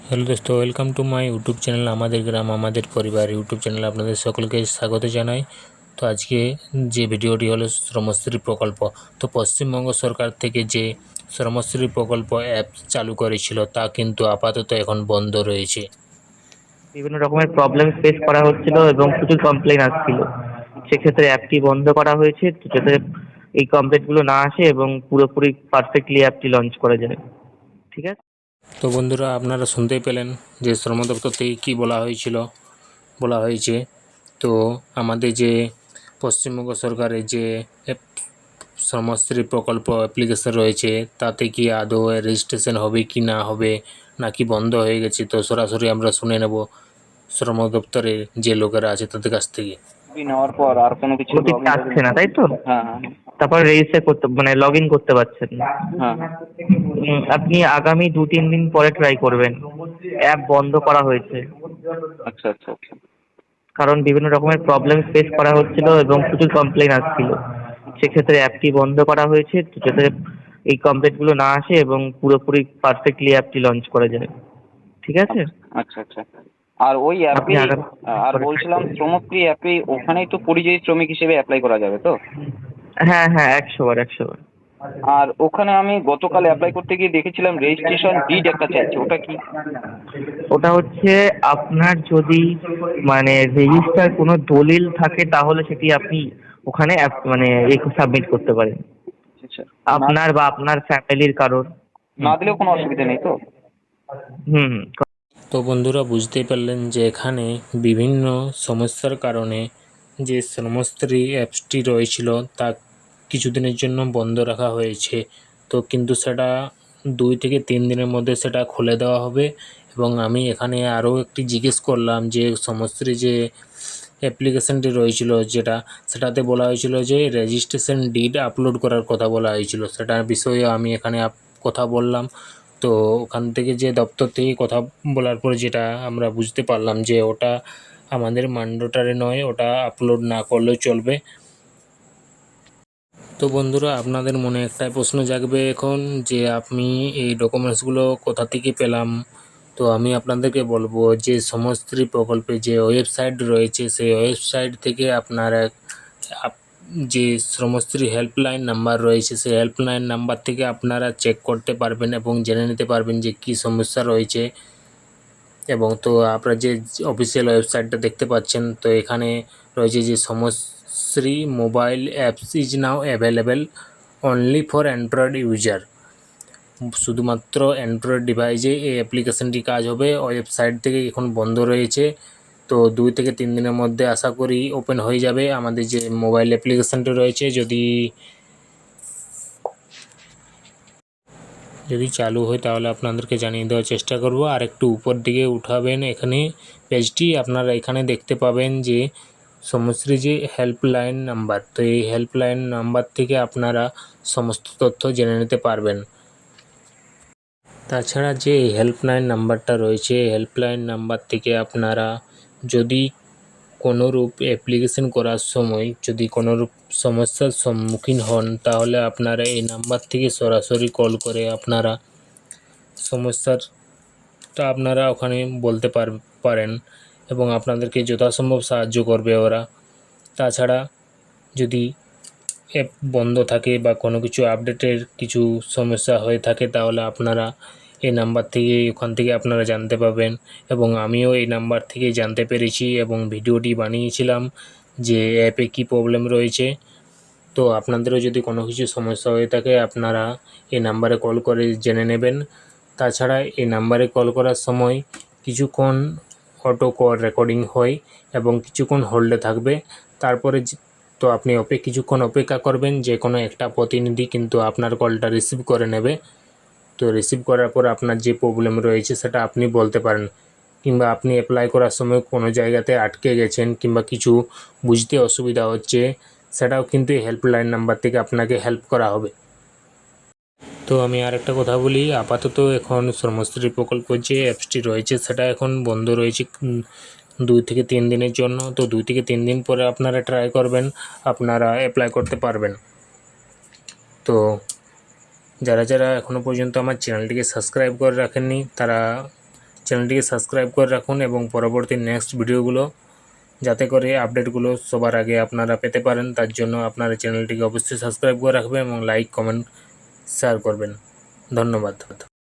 Hello দোস্ত, welcome to my YouTube channel আমাদের গ্রাম আমাদের পরিবার ইউটিউব চ্যানেলে আপনাদের সকলকে স্বাগত জানাই। তো আজকে যে ভিডিওটি হলো শ্রমশ্রী প্রকল্প। তো পশ্চিমবঙ্গ সরকার থেকে যে শ্রমশ্রী প্রকল্প অ্যাপ চালু করেছিল তা কিন্তু আপাতত এখন বন্ধ রয়েছে। বিভিন্ন রকমের প্রবলেম ফেস করা হচ্ছিল এবং প্রচুর কমপ্লেন আসছিল। সেক্ষেত্রে অ্যাপটি বন্ধ করা হয়েছে যাতে এই কমপ্লেনগুলো না আসে এবং পুরোপুরি পারফেক্টলি অ্যাপটি লঞ্চ করা যায়। ঠিক আছে। তো বন্ধুরা, আপনারা শুনতেই পেলেন যে শ্রম দপ্তর থেকে কী বলা হয়েছে। তো আমাদের যে পশ্চিমবঙ্গ সরকারের যে শ্রমশ্রী প্রকল্প অ্যাপ্লিকেশন রয়েছে তাতে কি আদৌ রেজিস্ট্রেশন হবে কি না হবে, নাকি বন্ধ হয়ে গেছে, তো সরাসরি আমরা শুনে নেব শ্রম দপ্তরের যে লোকেরা আছে তাদের কাছ থেকে। নেওয়ার পর আর কোনো কিছু ওটি চাচ্ছে না, তাই তো? হ্যাঁ হ্যাঁ তারপর রেজিস্টার করতে লগ ইন করতে পারছেন না। হ্যাঁ। আপনি আগামী 2-3 দিন পরে ট্রাই করবেন। অ্যাপ বন্ধ করা হয়েছে আচ্ছা আচ্ছা আচ্ছা। কারণ বিভিন্ন রকমের প্রবলেম ফেস করা হচ্ছিল এবং প্রচুর কমপ্লেন আসছিল। সেক্ষেত্রে অ্যাপটি বন্ধ করা হয়েছে যাতে এই কমপ্লেনগুলো না আসে এবং পুরোপুরি পারফেক্টলি অ্যাপটি লঞ্চ করা যায়। ঠিক আছে। আচ্ছা আচ্ছা। আর ওই আপনি অ্যাপে আগামী আর পরে try বলছিলাম করবেন। শ্রমশ্রী অ্যাপে ওখানেই তো পরিযায়ী শ্রমিক হিসেবে অ্যাপ্লাই করা যাবে তো? হ্যাঁ হ্যাঁ, 100 বার। আর ওখানে আমি গতকাল অ্যাপ্লাই করতে গিয়ে দেখেছিলাম রেজিস্ট্রেশন ডিড একটা চাইছে, ওটা কি? ওটা হচ্ছে আপনার যদি রেজিস্টার কোনো দলিল থাকে তাহলে সেটি আপনি ওখানে সাবমিট করতে পারেন। আচ্ছা। আপনার বা আপনার ফ্যামিলির কারোর। না দিলেও কোনো অসুবিধা নেই তো? হুম। তো বন্ধুরা, বুঝতেই পারলেন যে এখানে বিভিন্ন সমস্যার কারণে যে শ্রমশ্রী অ্যাপসটি রয়েছিল তা কিছুদিনের জন্য বন্ধ রাখা হয়েছে। তো কিন্তু সেটা 2 থেকে 3 দিনের মধ্যে সেটা খুলে দেওয়া হবে। এবং আমি এখানে আরও একটি জিজ্ঞেস করলাম যে শ্রমশ্রী যে অ্যাপ্লিকেশানটি রয়েছিল সেটাতে বলা হয়েছিল যে রেজিস্ট্রেশন ডিড আপলোড করার কথা বলা হয়েছিল। সেটার বিষয়ে আমি এখানে কথা বললাম। তো ওখান থেকে যে দপ্তর থেকে কথা বলার পরে যেটা আমরা বুঝতে পারলাম যে ওটা আমাদের ম্যান্ডেটরি নয়, ওটা আপলোড না করলেও চলবে। তো বন্ধুরা, আপনাদের মনে একটাই প্রশ্ন জাগবে এখন যে আমি এই ডকুমেন্টসগুলো কোথা থেকে পেলাম। তো আমি আপনাদেরকে বলবো যে শ্রমশ্রী প্রকল্পে যে ওয়েবসাইট রয়েছে সেই ওয়েবসাইট থেকে আপনারা যে শ্রমশ্রী হেল্পলাইন নাম্বার রয়েছে সেই হেল্পলাইন নাম্বার থেকে আপনারা চেক করতে পারবেন এবং জেনে নিতে পারবেন যে কী সমস্যা রয়েছে। এবং তো আপনারা যে অফিসিয়াল ওয়েবসাইটটা দেখতে পাচ্ছেন, তো এখানে রয়েছে যে Shri mobile apps is now available only for Android user. শুধুমাত্র অ্যান্ড্রয়েড ডিভাইসে এই অ্যাপ্লিকেশানটি কাজ হবে। ওয়েবসাইট থেকে এখন বন্ধ রয়েছে। তো 2 থেকে 3 দিনের মধ্যে আশা করি ওপেন হয়ে যাবে আমাদের যে মোবাইল অ্যাপ্লিকেশানটি রয়েছে। যদি চালু হয় তাহলে আপনাদেরকে জানিয়ে দেওয়ার চেষ্টা করব। আর একটু উপর দিকে উঠাবেন এখানে পেজটি, আপনারা এখানে দেখতে পাবেন যে শ্রমশ্রী যে হেল্পলাইন নাম্বার, তো এই হেল্পলাইন নাম্বার থেকে আপনারা সমস্ত তথ্য জেনে নিতে পারবেন। তাছাড়া যে হেল্পলাইন নাম্বারটা রয়েছে হেল্পলাইন নাম্বার থেকে আপনারা যদি কোনোরূপ অ্যাপ্লিকেশন করার সময় যদি কোনোরূপ সমস্যার সম্মুখীন হন তাহলে আপনারা এই নাম্বার থেকে সরাসরি কল করে আপনারা সমস্যাটা আপনারা ওখানে বলতে পারেন এবং আপনাদেরকে যথাসম্ভব সাহায্য করবে ওরা। তাছাড়া যদি অ্যাপ বন্ধ থাকে বা কোনো কিছু আপডেটের কিছু সমস্যা হয়ে থাকে তাহলে আপনারা এই নাম্বার থেকে ওখান থেকে আপনারা জানতে পাবেন। এবং আমিও এই নাম্বার থেকে জানতে পেরেছি এবং ভিডিওটি বানিয়েছিলাম যে অ্যাপে কী প্রবলেম রয়েছে। তো আপনাদেরও যদি কোনো কিছু সমস্যা হয়ে থাকে আপনারা এই নাম্বারে কল করে জেনে নেবেন। তাছাড়া এই নাম্বারে কল করার সময় কিছুক্ষণ অটো কল রেকর্ডিং হয় এবং কিছুক্ষণ হোল্ডে থাকবে। তারপরে তো আপনি কিছুক্ষণ অপেক্ষা করবেন, যে কোনো একটা প্রতিনিধি কিন্তু আপনার কলটা রিসিভ করে নেবে। তো রিসিভ করার পর আপনার যে প্রবলেম রয়েছে সেটা আপনি বলতে পারেন, কিংবা আপনি অ্যাপ্লাই করার সময় কোনো জায়গাতে আটকে গেছেন কিংবা কিছু বুঝতে অসুবিধা হচ্ছে সেটাও কিন্তু এই হেল্পলাইন নাম্বার থেকে আপনাকে হেল্প করা হবে। তো আমি আর একটা কথা বলি, আপাতত এখন শ্রমশ্রী প্রকল্প যে অ্যাপসটি রয়েছে সেটা এখন বন্ধ রয়েছে 2 থেকে 3 দিনের জন্য। তো 2 থেকে 3 দিন পরে আপনারা ট্রাই করবেন, আপনারা অ্যাপ্লাই করতে পারবেন। তো যারা এখনও পর্যন্ত আমার চ্যানেলটিকে সাবস্ক্রাইব করে রাখেননি তারা চ্যানেলটিকে সাবস্ক্রাইব করে রাখুন এবং পরবর্তী নেক্সট ভিডিওগুলো যাতে করে আপডেটগুলো সবার আগে আপনারা পেতে পারেন, তার জন্য আপনারা চ্যানেলটিকে অবশ্যই সাবস্ক্রাইব করে রাখবেন এবং লাইক, কমেন্ট, শেয়ার করবেন। ধন্যবাদ।